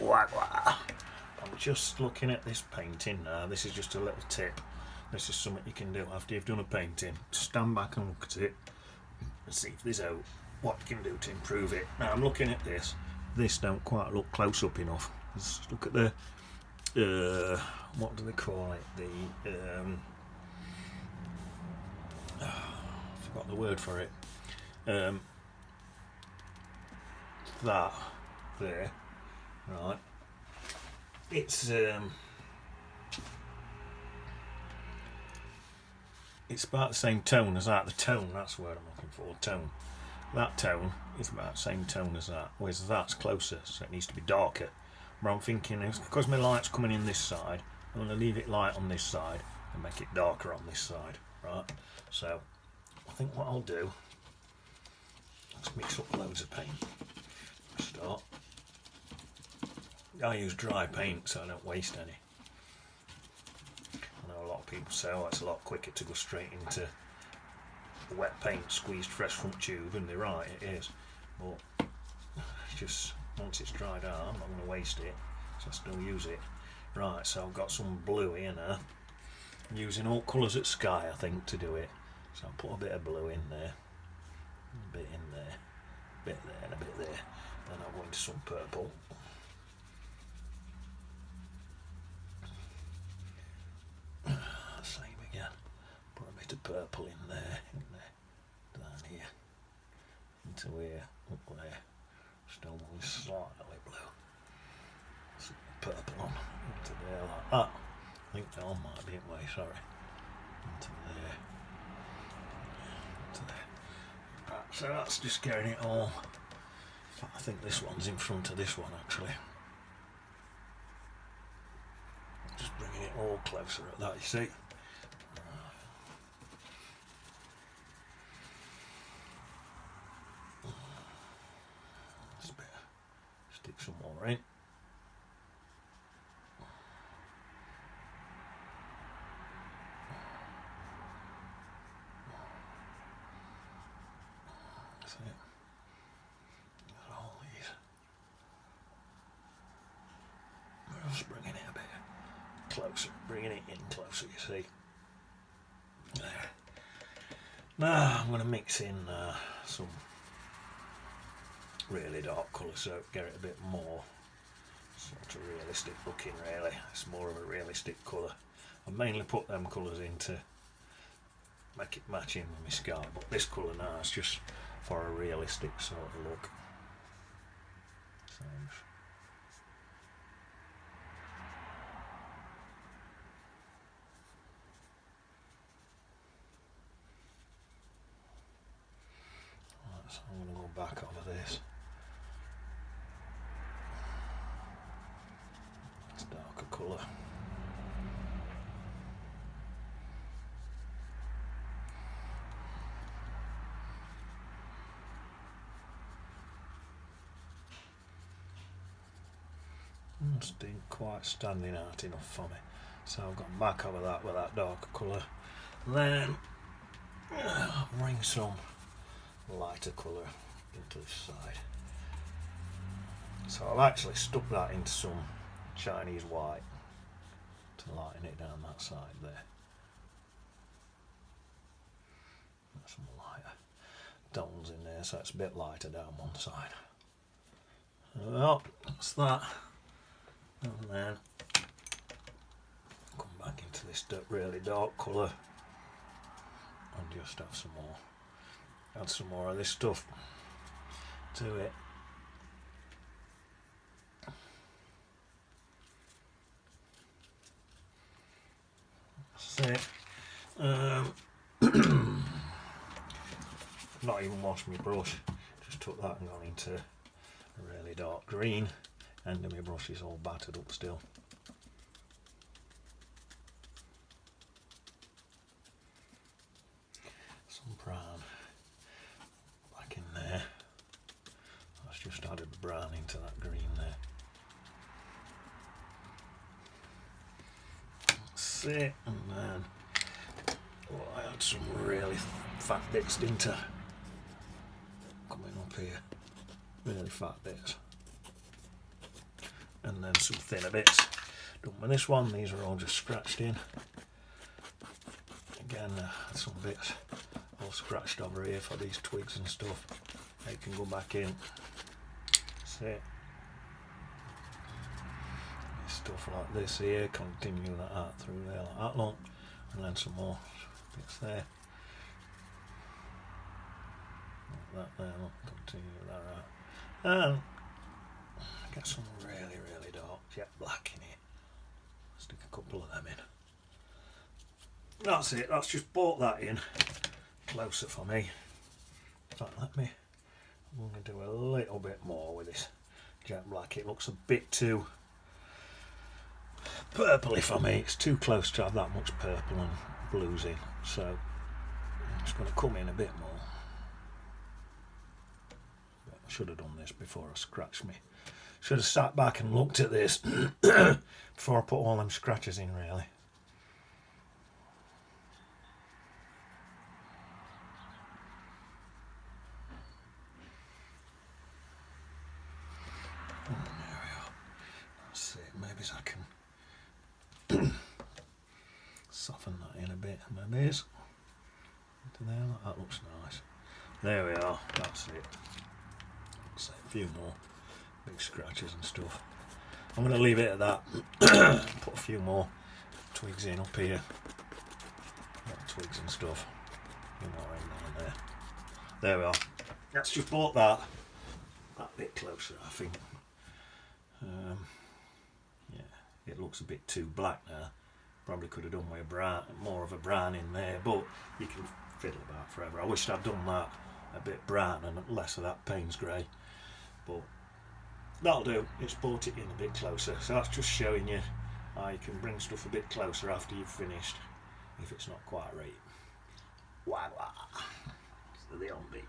Wagwa. I'm just looking at this painting now. This is just a little tip. This is something you can do after you've done a painting. Stand back and look at it and see if there's what you can do to improve it. Now I'm looking at this. This don't quite look close up enough. Let's look at the what do they call it? The I forgot the word for it. That there, right? It's about the same tone as that. The tone, that's the word I'm looking for. Tone. That tone is about the same tone as that. Whereas that's closer, so it needs to be darker. But I'm thinking, because my light's coming in this side, I'm going to leave it light on this side and make it darker on this side, right? So I think what I'll do, let's mix up loads of paint. Start. I use dry paint so I don't waste any. I know a lot of people say, oh, it's a lot quicker to go straight into wet paint squeezed fresh from tube, and they're right, it is. But just once it's dried out, I'm not going to waste it, so I still use it. Right, so I've got some blue here now. I'm using all colours at Sky, I think, to do it. So I'll put a bit of blue in there, a bit in there, a bit there, and a bit there. Then I'll go into some purple. Same again. Put a bit of purple in there, down here, into here, up there. Still going slightly blue. Some purple on into there like that. I think that one might be in way, sorry. Into there. Into there. Right, so that's just getting it all. I think this one's in front of this one actually. Just bringing it all closer at that, you see. Stick some more in. That's it. All these. I'm just bringing it a bit closer, bringing it in closer, you see. There. Now I'm going to mix in some really dark colour, so get it a bit more sort of realistic looking. Really, it's more of a realistic colour. I mainly put them colours in to make it match in with my sky, but this colour now is just for a realistic sort of look. So I'm going to go back over this. It's darker colour. It's been quite standing out enough for me. So I've gone back over that with that darker colour. Then bring some lighter colour into this side. So I've actually stuck that into some Chinese white to lighten it down that side there. Some lighter tones in there, so it's a bit lighter down one side. Well, that's that. And then come back into this really dark colour and just have some more. Add some more of this stuff to it. That's it. Not even washed my brush, just took that and gone into a really dark green. End of my brush is all battered up still. Some brown back in there. That's just added brown into that green there. That's it. And then I had some really fat bits, didn't I? Coming up here. Really fat bits. and then some thinner bits. Done with this one. These are all just scratched in. Again, some bits all scratched over here for these twigs and stuff. They can go back in. That's it. Stuff like this here, continue that out through there like that long, and then some more bits there. Like that there, look, continue that out. And get some really, really dark jet black in here. Stick a couple of them in. That's it, that's just brought that in closer for me. In fact, I'm going to do a little bit more with this jet black. It looks a bit too purpley for me. It's too close to have that much purple and blues in, so I'm just going to come in a bit more. But I should have done this before I scratched me. Should have sat back and looked at this before I put all them scratches in, really. There we are. That's it. Maybe I can soften that in a bit, maybe into there. That looks nice. There we are. That's it. So a few more big scratches and stuff. I'm going to leave it at that. Put a few more twigs in up here. Twigs and stuff. A few more in there. There we are. Let's just brought that bit closer, I think. It looks a bit too black now. Probably could have done with a brown, more of a brown in there, but you can fiddle about forever. I wish I'd done that a bit brown and less of that Payne's grey, but that'll do. It's brought it in a bit closer, so that's just showing you how you can bring stuff a bit closer after you've finished if it's not quite right. Voila! So the on bit.